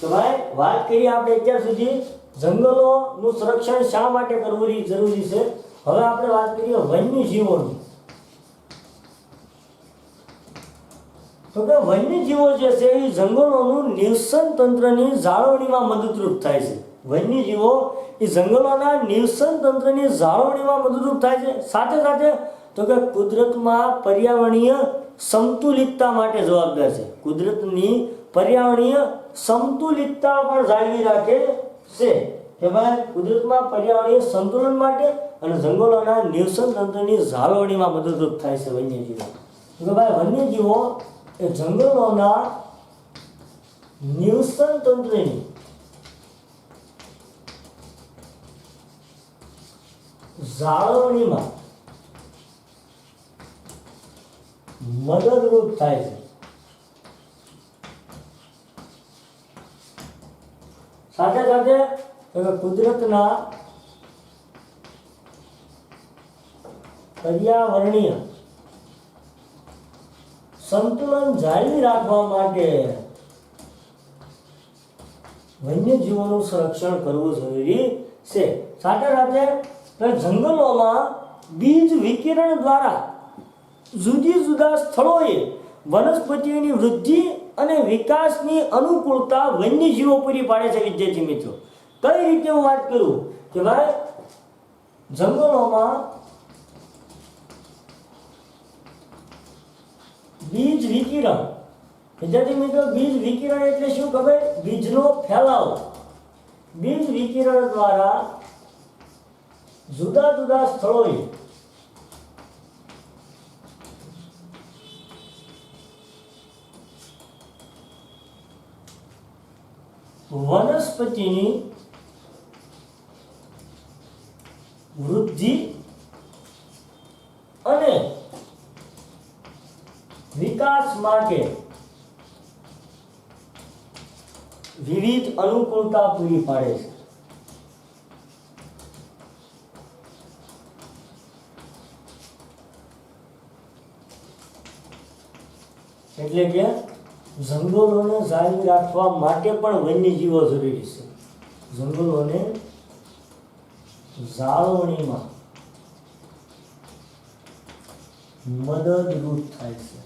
તો ભાઈ વાત કરીએ આપણે અત્યાર સુધી જંગલોનું સંરક્ષણ શા માટે કરવું જરૂરી છે. હવે આપણે વાત કરીએ વન્યજીવોની. તો કે વન્યજીવો જે છે એ જંગલોનું નિવસન તંત્રની જાળવણીમાં મદદરૂપ થાય છે. વન્યજીવો એ જંગલોના નિવસન તંત્રની જાળવણીમાં મદદરૂપ થાય છે. સાથે સાથે તો કે કુદરતમાં પર્યાવરણીય સંતુલિતતા માટે જવાબદાર છે. કુદરતની પર્યાવરણીય સંતુલિતતા પણ જાળવી રાખે છે. કે ભાઈ કુદરતમાં પર્યાવરણીય સંતુલન માટે અને જંગલોના નિવસન તંત્રની જાળવણીમાં મદદરૂપ થાય છે વન્યજીવો. કે ભાઈ વન્યજીવો એ જંગલોના નિવસન તંત્રની જાળવણીમાં મદદરૂપ થાય છે. સાથે સાથે કુદરતના પર્યાવરણીય સંતુલન જાળવી રાખવા માટે વન્યજીવોનું સંરક્ષણ કરવું જરૂરી છે. સાથે સાથે જંગલોમાં બીજ વિકિરણ દ્વારા જુદા સ્થળોએ વનસ્પતિઓની વૃદ્ધિ અને વિકાસની અનુકૂળતા વન્યજીવો પૂરી પાડે છે. વિદ્યાર્થી મિત્રો, કઈ રીતે હું વાત કરું કે ભાઈ જંગલોમાં બીજ વિકિરણ. વિદ્યાર્થી મિત્રો, બીજ વિકિરણ એટલે શું ખબર? બીજનો ફેલાવો. બીજ વિકિરણ દ્વારા જુદા સ્થળોએ વનસ્પતિની વૃદ્ધિ અને વિકાસ માટે વિવિધ અનુકૂળતા પૂરી પાડે છે. એટલે કે જંગલોને જાળવી રાખવા માટે પણ વન્યજીવો જરૂરી છે. જંગલોને જાળવણીમાં મદદરૂપ થાય છે.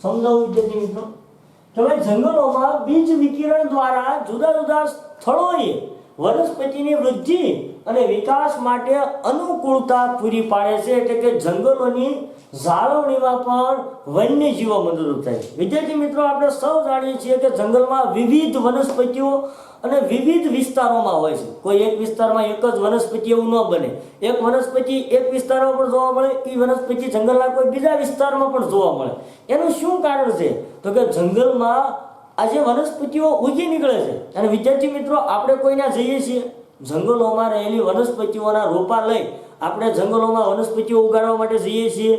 સમજાવું વિદ્યાર્થી મિત્રો કે ભાઈ જંગલોમાં બીજ વિકિરણ દ્વારા જુદા જુદા સ્થળોએ વનસ્પતિની વૃદ્ધિ અને વિકાસ માટે અનુકૂળતા પૂરી પાડે છે. એટલે કે જંગલોની જાળવણીમાં પણ વન્યજીવો મદદરૂપ થાય છે. વિદ્યાર્થી મિત્રો આપણે સૌ જાણીએ છીએ કે જંગલમાં વિવિધ વનસ્પતિઓ અને વિવિધ વિસ્તારોમાં હોય છે. કોઈ એક વિસ્તારમાં એક જ વનસ્પતિ એવું ન બને. એક વનસ્પતિ એક વિસ્તારમાં પણ જોવા મળે, એ વનસ્પતિ જંગલના કોઈ બીજા વિસ્તારમાં પણ જોવા મળે. એનું શું કારણ છે? તો કે જંગલમાં આ જે વનસ્પતિઓ ઉગી નીકળે છે. અને વિદ્યાર્થી મિત્રો આપણે કોઈના જઈએ છીએ જંગલોમાં રહેલી વનસ્પતિઓના રોપા લઈ આપણે જંગલોમાં વનસ્પતિઓ ઉગાડવા માટે જઈએ છીએ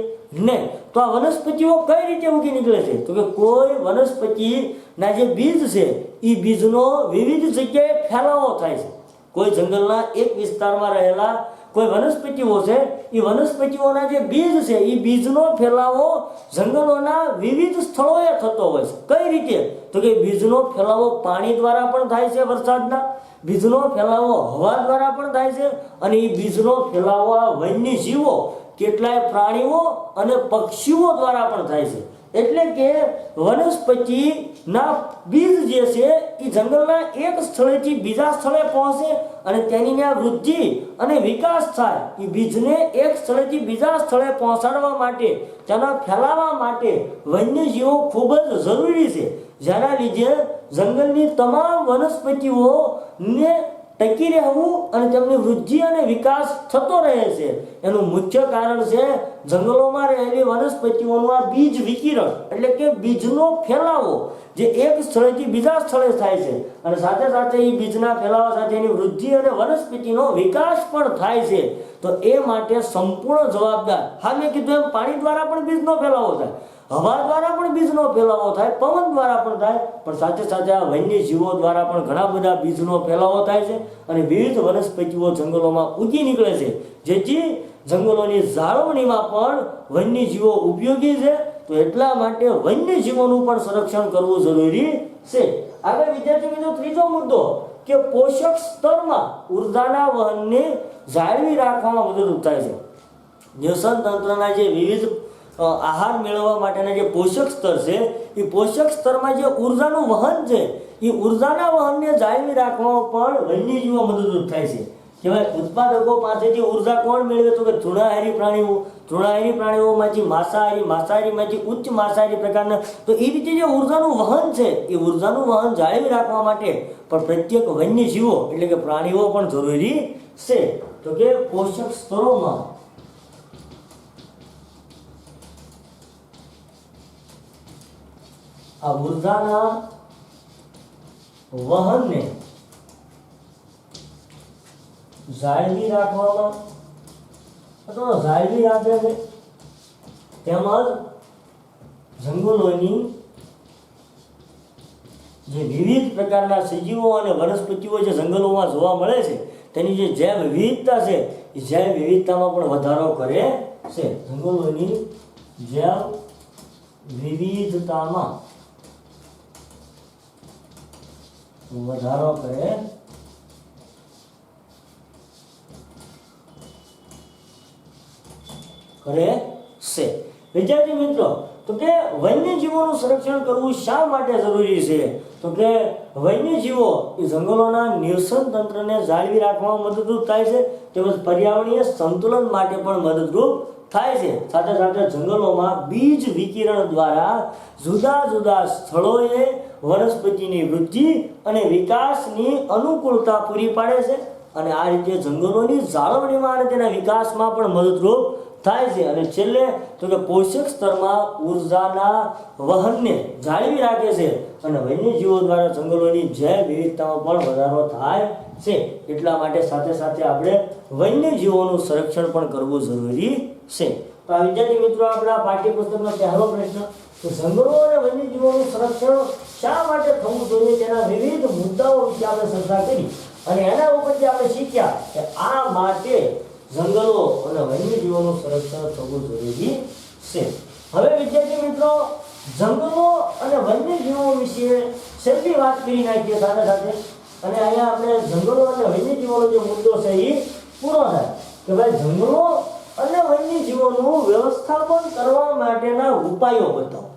ને? તો આ વનસ્પતિઓ કઈ રીતે ઉગી નીકળે છે? તો કે કોઈ વનસ્પતિના જે બીજ છે એ બીજનો વિવિધ જગ્યાએ ફેલાવો થાય છે. કોઈ જંગલના એક વિસ્તારમાં રહેલા કોઈ વનસ્પતિઓ છે, એ વનસ્પતિઓના જે બીજ છે એ બીજનો ફેલાવો જંગલોના વિવિધ સ્થળોએ થતો હોય છે. કઈ રીતે? તો કે બીજનો ફેલાવો પાણી દ્વારા પણ થાય છે, વરસાદના બીજનો ફેલાવો હવા દ્વારા પણ થાય છે, અને એ બીજનો ફેલાવો આ વન્યજીવો કેટલાય પ્રાણીઓ અને પક્ષીઓ દ્વારા પણ થાય છે. એટલે કે વનસ્પતિના બીજ જે છે એ જંગલના એક સ્થળેથી બીજા સ્થળે પહોંચે અને તેની ત્યાં વૃદ્ધિ અને વિકાસ થાય. એ બીજને એક સ્થળેથી બીજા સ્થળે પહોંચાડવા માટે, તેના ફેલાવવા માટે વન્યજીવો ખૂબ જ જરૂરી છે. જેના લીધે જંગલની તમામ વનસ્પતિઓને ટકી રહેવું અને તેમની વૃદ્ધિ અને વિકાસ થતો રહે છે. એનું મુખ્ય કારણ છે જંગલોમાં રહેલી વનસ્પતિઓનું આ બીજ વિકિરણ, એટલે કે બીજનો ફેલાવો જે એક સ્થળેથી બીજા સ્થળે થાય છે, અને સાથે સાથે એ બીજના ફેલાવા સાથે એની વૃદ્ધિ અને વનસ્પતિનો વિકાસ પણ થાય છે. તો એ માટે સંપૂર્ણ જવાબદાર, હા મેં કીધું એમ પાણી દ્વારા પણ બીજનો ફેલાવો થાય, હવા દ્વારા પણ બીજનો ફેલાવો થાય, પવન દ્વારા પણ થાય, પણ સાથે સાથે આ વન્યજીવો દ્વારા પણ ઘણા બધા બીજનો ફેલાવો થાય છે. અને વિવિધ વનસ્પતિઓ જંગલોમાં ઉગી નીકળે છે, જેથી જંગલોની જાળવણીમાં પણ વન્યજીવો ઉપયોગી છે. તો એટલા માટે વન્યજીવોનું પણ સંરક્ષણ કરવું જરૂરી છે. આગળ વિદ્યાર્થી મિત્રો ત્રીજો મુદ્દો કે પોષક સ્તરમાં ઉર્જાના વહનને જાળવી રાખવામાં મદદરૂપ થાય છે. નિવસન તંત્રના જે વિવિધ આહાર મેળવવા માટેના જે પોષક સ્તર છે, એ પોષક સ્તરમાં જે ઉર્જાનું વહન છે, એ ઉર્જાના વહનને જાળવી રાખવામાં પણ વન્યજીવો મદદરૂપ થાય છે. કે ભાઈ ઉત્પાદકો પાસેથી ઉર્જા કોણ મેળવે? તો કે તૃણાહારી પ્રાણીઓ, તૃણાહારી પ્રાણીઓમાંથી માંસાહારી, માંસાહારીમાંથી ઉચ્ચ માંસાહારી પ્રકારના. તો એ રીતે જે ઉર્જાનું વહન છે, એ ઉર્જાનું વહન જાળવી રાખવા માટે પણ પ્રત્યેક વન્યજીવો એટલે કે પ્રાણીઓ પણ જરૂરી છે. તો કે પોષક સ્તરોમાં આ ઉર્જાના વહનને જાળવી રાખવામાં અથવા જાળવી રાખે છે. તેમજ જંગલોની જે વિવિધ પ્રકારના સજીવો અને વનસ્પતિઓ જે જંગલોમાં જોવા મળે છે, તેની જે જૈવ વિવિધતા છે, એ જૈવ વિવિધતામાં પણ વધારો કરે છે. જંગલોની જૈવ વિવિધતામાં વધારો કરે છે. વિદ્યાર્થી મિત્રો, તો કે વન્યજીવોનું સંરક્ષણ કરવું શા માટે જરૂરી છે? તો કે વન્યજીવો એ જંગલોના નિવસન તંત્રને જાળવી રાખવામાં મદદરૂપ થાય છે, તેમજ પર્યાવરણીય સંતુલન માટે પણ મદદરૂપ થાય છે. સાથે સાથે જંગલોમાં બીજ વિકિરણ દ્વારા જુદા જુદા સ્થળોએ વનસ્પતિની વૃદ્ધિ અને વિકાસની અનુકૂળતા પૂરી પાડે છે, અને આ રીતે જંગલોની જાળવણીમાં અને તેના વિકાસમાં પણ મદદરૂપ થાય છે અને છેલ્લે તો કે પોષક સ્તરમાં ઉર્જાના વહનને જાળવી રાખે છે અને વન્યજીવો દ્વારા જંગલોની જૈવ વિવિધતામાં પણ વધારો થાય છે. એટલા માટે સાથે સાથે આપણે વન્યજીવોનું સંરક્ષણ પણ કરવું જરૂરી છે. તો આ વિદ્યાર્થી મિત્રો આપણા પાઠ્યપુસ્તકનો પહેલો પ્રશ્ન, તો જંગલો અને વન્યજીવોનું સંરક્ષણ શા માટે થવું જોઈએ તેના વિવિધ મુદ્દાઓ વિશે આપણે ચર્ચા કરી અને એના ઉપરથી આપણે શીખ્યા કે આ માટે જંગલો અને વન્યજીવોનું સંરક્ષણ થવું જરૂરી છે. હવે વિદ્યાર્થી મિત્રો જંગલો અને વન્યજીવો વિશે છેલ્લી વાત કરી નાખીએ સાથે સાથે, અને અહીંયા આપણે જંગલો અને વન્યજીવોનો જે મુદ્દો છે એ પૂરો થાય કે ભાઈ જંગલો અને વન્યજીવોનું વ્યવસ્થાપન કરવા માટેના ઉપાયો બતાવો.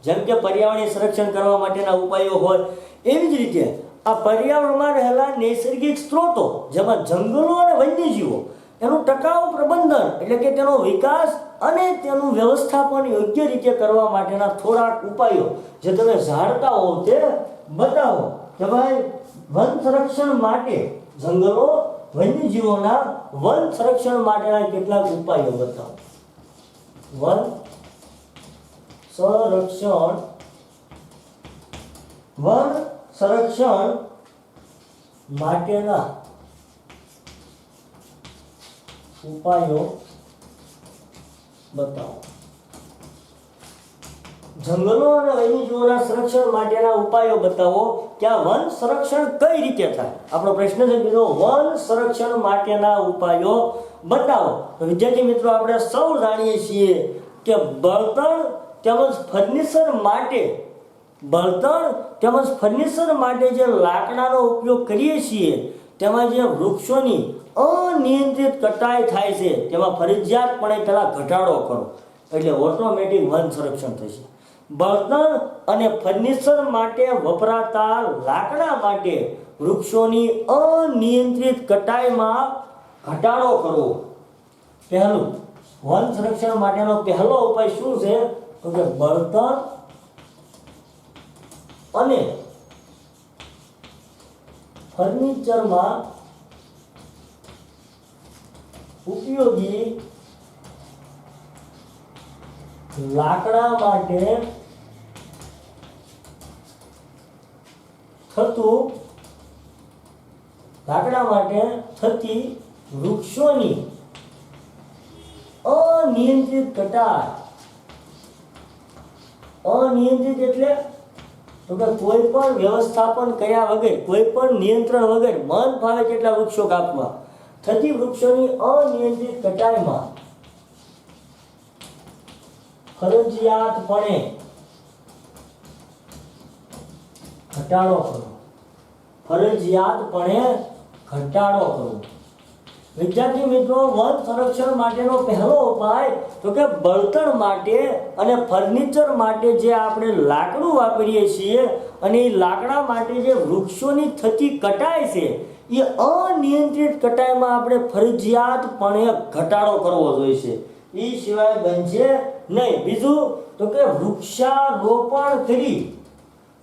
જેમ કે પર્યાવરણીય સંરક્ષણ કરવા માટેના ઉપાયો હોય એવી જ રીતે આ પર્યાવરણમાં રહેલા નૈસર્ગિક સ્ત્રોતો જેમાં જંગલો અને વન્યજીવો એનું ટકાઉ પ્રબંધન એટલે કે તેનો વિકાસ અને તેનું વ્યવસ્થાપન યોગ્ય રીતે કરવા માટેના થોડાક ઉપાયો જે તમે જાણતા હો તે બતાવો કે ભાઈ વન સંરક્ષણ માટે જંગલો વન્યજીવોના વન સંરક્ષણ માટેના કેટલાક ઉપાયો બતાવો. વન સંરક્ષણ માટેના ઉપાયો બતાવો. જંગલો અને વન્યજીવોના સંરક્ષણ માટેના ઉપાયો બતાવો કે આ વન સંરક્ષણ કઈ રીતે થાય. આપણો પ્રશ્ન છે મિત્રો વન સંરક્ષણ માટેના ઉપાયો બતાવો. તો વિદ્યાર્થી મિત્રો આપણે સૌ જાણીએ છીએ કે બળતણ તેમજ ફર્નિચર માટે જે લાકડાનો ઉપયોગ કરીએ છીએ તેમાં જે વૃક્ષોની અનિયંત્રિત કટાઈ થાય છે તેમાં ફરજિયાતપણે પહેલા ઘટાડો કરો એટલે ઓટોમેટિક વન સંરક્ષણ થશે. બળતણ અને ફર્નિચર માટે વપરાતા લાકડા માટે વૃક્ષોની અનિયંત્રિત કટાઈમાં ઘટાડો કરવો. પહેલું વન સંરક્ષણ માટેનો પહેલો ઉપાય શું છે તો કે બળતણ અને ફર્નિચરમાં ઉપયોગી લાકડા માટે થતી વૃક્ષોની અનિયંત્રિત કટાઈ. અનિયંત્રિત એટલે તો કે કોઈ પણ વ્યવસ્થાપન કર્યા વગર, કોઈ પણ નિયંત્રણ વગર મન ફાવે તેટલા વૃક્ષો કાપવા, થતી વૃક્ષોની અનિયંત્રિત કટાઈમાં ફરજિયાતપણે ઘટાડો કરવો. વિદ્યાર્થી મિત્રો વન સંરક્ષણ માટેનો પહેલો ઉપાય તો કે બળતણ માટે અને ફર્નિચર માટે જે આપણે લાકડું વાપરીએ છીએ અને એ લાકડા માટે જે વૃક્ષોની થતી કટાઈ છે એ અનિયંત્રિત કટાઈમાં આપણે ફરજિયાતપણે ઘટાડો કરવો જોઈશે. એ સિવાય બનશે નહીં. બીજું તો કે વૃક્ષારોપણ કરી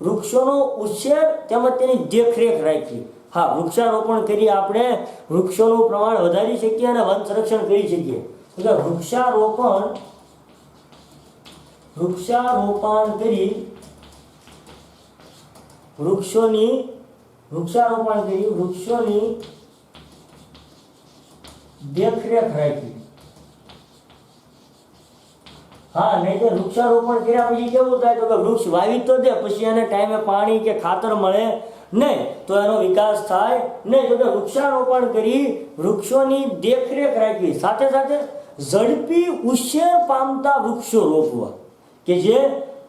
વૃક્ષોનો ઉછેર તેમજ તેની દેખરેખ રાખી. હા, વૃક્ષારોપણ કરી આપણે વૃક્ષોનું પ્રમાણ વધારી શકીએ અને વન સંરક્ષણ કરી શકીએ. એટલે વૃક્ષારોપણ કરી વૃક્ષોની દેખરેખ રાખી. હા, નહીં તો વૃક્ષારોપણ કર્યા પછી કેવું થાય તો કે વૃક્ષ વાવી તો દે પછી એને ટાઈમે પાણી કે ખાતર મળે નહીં તો એનો વિકાસ થાય નહીં. તો કે વૃક્ષારોપણ કરી વૃક્ષોની દેખરેખ રાખવી. સાથે સાથે ઝડપી ઉછેર પામતા વૃક્ષો રોપવા કે જે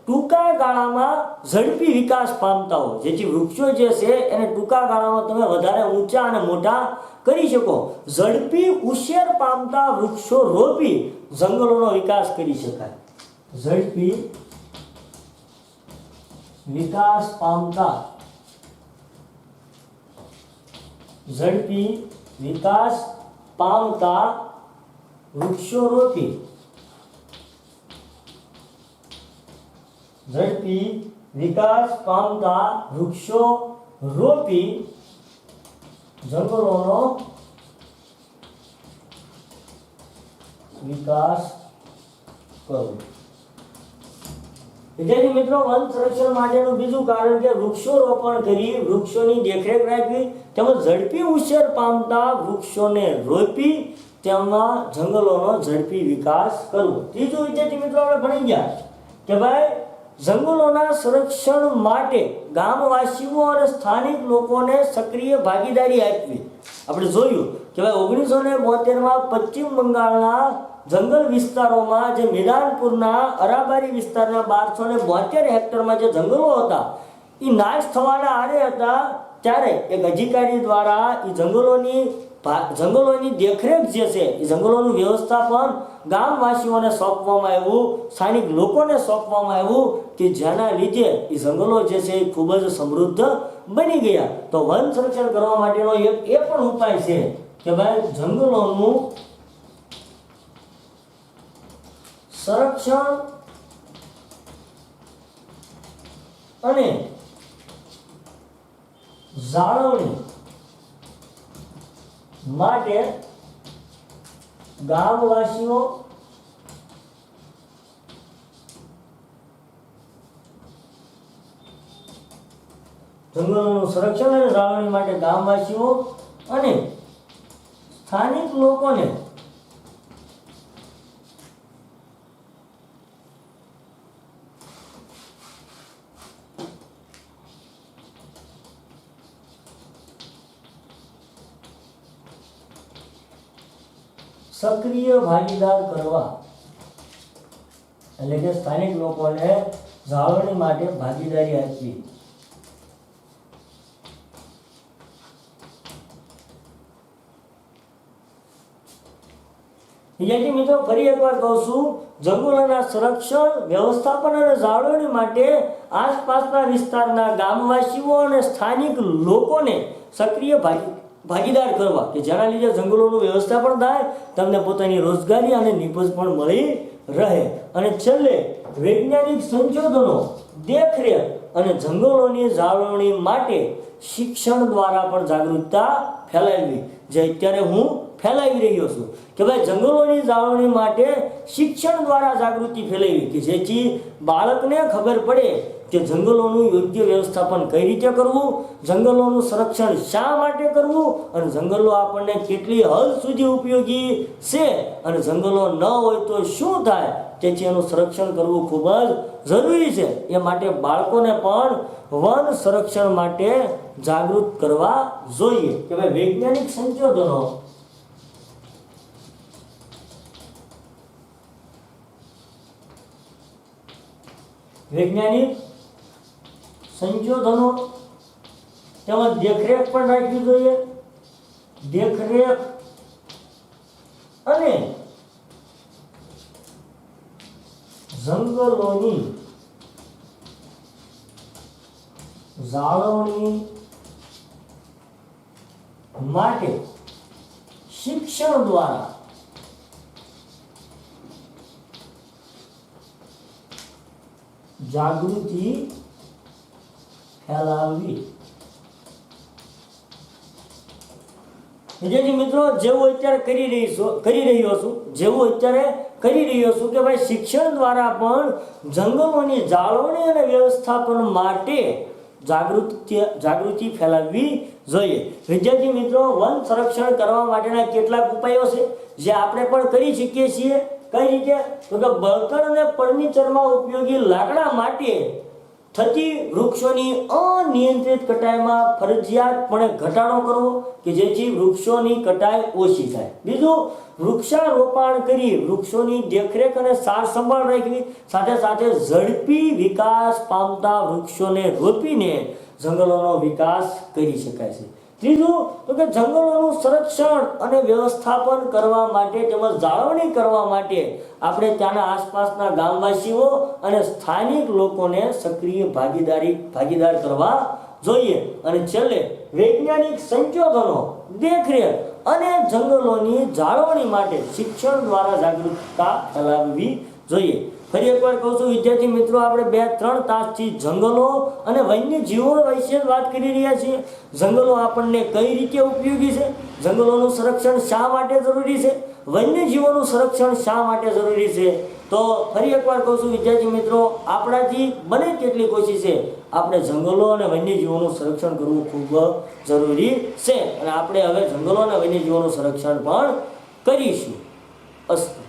ટૂંકા ગાળામાં ઝડપી વિકાસ પામતા હોય, જેથી વૃક્ષો જે છે એને ટૂંકા ગાળામાં તમે વધારે ઊંચા અને મોટા કરી શકો. ઝડપી ઉછેર પામતા વૃક્ષો રોપી જંગલોનો વિકાસ કરી શકાય. ઝડપી વિકાસ પામતા વૃક્ષો રોપી જંગલોનો વિકાસ કરવો। વિદ્યાર્થી મિત્રો, વન સંરક્ષણ માટેનું બીજું કારણ કે વૃક્ષોરોપણ કરી વૃક્ષોની દેખરેખ રાખવી તેમજ ઝડપી ઉછેર પામતા વૃક્ષોને રોપી તેમાં જંગલોનો ઝડપી વિકાસ કરવો। ત્રીજું વિદ્યાર્થી મિત્રો આપણે ભણી ગયા કે ભાઈ જંગલોના સંરક્ષણ માટે ગામવાસીઓ અને સ્થાનિક લોકોને સક્રિય ભાગીદારી આપવી। આપણે જોયું કે ભાઈ 1972માં પશ્ચિમ બંગાળના જંગલ વિસ્તારોમાં જે મેદાનપુરના અરાબારી વિસ્તારના 1272 હેક્ટરમાં જે જંગલો હતા એ નાશ થવાના આરે હતા, ત્યારે એક અધિકારી દ્વારા એ જંગલોની દેખરેખ જે છે એ જંગલોનું વ્યવસ્થાપન ગામવાસીઓને સોંપવામાં આવ્યું, સ્થાનિક લોકોને સોંપવામાં આવ્યું કે જેના લીધે એ જંગલો જે છે એ ખૂબ જ સમૃદ્ધ બની ગયા। તો વન સંરક્ષણ કરવા માટેનો એક એ પણ ઉપાય છે કે ભાઈ જંગલોનું સંરક્ષણ અને જાળવણી માટે ગામવાસીઓ જંગલોનું સંરક્ષણ અને જાળવણી માટે ગામવાસીઓ અને સ્થાનિક લોકોને સક્રિય ભાગીદાર કરવા, એટલે કે સ્થાનિક લોકોને જાળવણી માટે ભાગીદારી આપવી। વિદ્યાર્થી મિત્રો, ફરી એકવાર કહું છું, જંગલોના સંરક્ષણ, વ્યવસ્થાપન અને જાળવણી માટે આસપાસના વિસ્તારના ગામવાસીઓ અને સ્થાનિક લોકોને સક્રિય ભાગીદાર કરવા કે જેના લીધે જંગલોનું વ્યવસ્થાપન થાય, તમને પોતાની રોજગારી અને નિપજ પણ મળી રહે। અને છેલ્લે વૈજ્ઞાનિક સંશોધનો, દેખરેખ અને જંગલોની જાળવણી માટે શિક્ષણ દ્વારા પણ જાગૃતતા ફેલાવવી, જે અત્યારે હું ફેલાવી રહ્યો છું કે ભાઈ જંગલોની જાળવણી માટે શિક્ષણ દ્વારા જાગૃતિ ફેલાવી કે જેથી બાળકને ખબર પડે કે જંગલોનું યોગ્ય વ્યવસ્થાપન કઈ રીતે કરવું, જંગલોનું સંરક્ષણ શા માટે કરવું અને જંગલો આપણને કેટલી હદ સુધી ઉપયોગી છે અને જંગલો ન હોય તો શું થાય, તેથી એનું સંરક્ષણ કરવું ખૂબ જ જરૂરી છે। એ માટે બાળકોને પણ વન સંરક્ષણ માટે જાગૃત કરવા જોઈએ કે ભાઈ વૈજ્ઞાનિક સંશોધનો તેમજ દેખરેખ પણ રાખવી જોઈએ। દેખરેખ અને જંગલોની જાળવણી માટે શિક્ષણ દ્વારા જાગૃતિ ફેલાવવી। વિદ્યાર્થી મિત્રો, જેવું અત્યારે કરી રહ્યો છું કે ભાઈ શિક્ષણ દ્વારા પણ જંગલોની જાળવણી અને વ્યવસ્થાપન માટે જાગૃતિ ફેલાવવી જોઈએ। વિદ્યાર્થી મિત્રો, વન સંરક્ષણ કરવા માટેના કેટલાક ઉપાયો છે જે આપણે પણ કરી શકીએ છીએ। કઈ રીતે? તો કે બળતણ અને ફર્નિચરમાં ઉપયોગી લાકડા માટે થતી વૃક્ષોની અનિયંત્રિત કટાઈમાં ફરજિયાતપણે ઘટાડો કરવો કે જેથી વૃક્ષોની કટાઈ ઓછી થાય। બીજું, વૃક્ષારોપણ કરી વૃક્ષોની દેખરેખ અને સાર સંભાળ રાખવી, સાથે સાથે ઝડપી વિકાસ પામતા વૃક્ષોને રોપીને જંગલોનો વિકાસ કરી શકાય છે। ત્રીજું, તો કે જંગલોનું સંરક્ષણ અને વ્યવસ્થાપન કરવા માટે તેમજ જાળવણી કરવા માટે આપણે ત્યાંના આસપાસના ગામવાસીઓ અને સ્થાનિક લોકોને સક્રિય ભાગીદાર કરવા જોઈએ। અને છેલ્લે વૈજ્ઞાનિક સંશોધનો, દેખરેખ અને જંગલોની જાળવણી માટે શિક્ષણ દ્વારા જાગૃતતા ફેલાવવી જોઈએ। ફરી એકવાર કહું છું વિદ્યાર્થી મિત્રો, આપણે 2-3 તાસથી જંગલો અને વન્યજીવો વિશે વાત કરી રહ્યા છીએ। જંગલો આપણને કઈ રીતે ઉપયોગી છે, જંગલોનું સંરક્ષણ શા માટે જરૂરી છે, વન્યજીવોનું સંરક્ષણ શા માટે જરૂરી છે? તો ફરી એકવાર કહું છું વિદ્યાર્થી મિત્રો, આપણાથી બને તેટલી કોશિશ છે આપણે જંગલો અને વન્યજીવોનું સંરક્ષણ કરવું ખૂબ જરૂરી છે, અને આપણે હવે જંગલો અને વન્યજીવોનું સંરક્ષણ પણ કરીશું. અસ્તુ.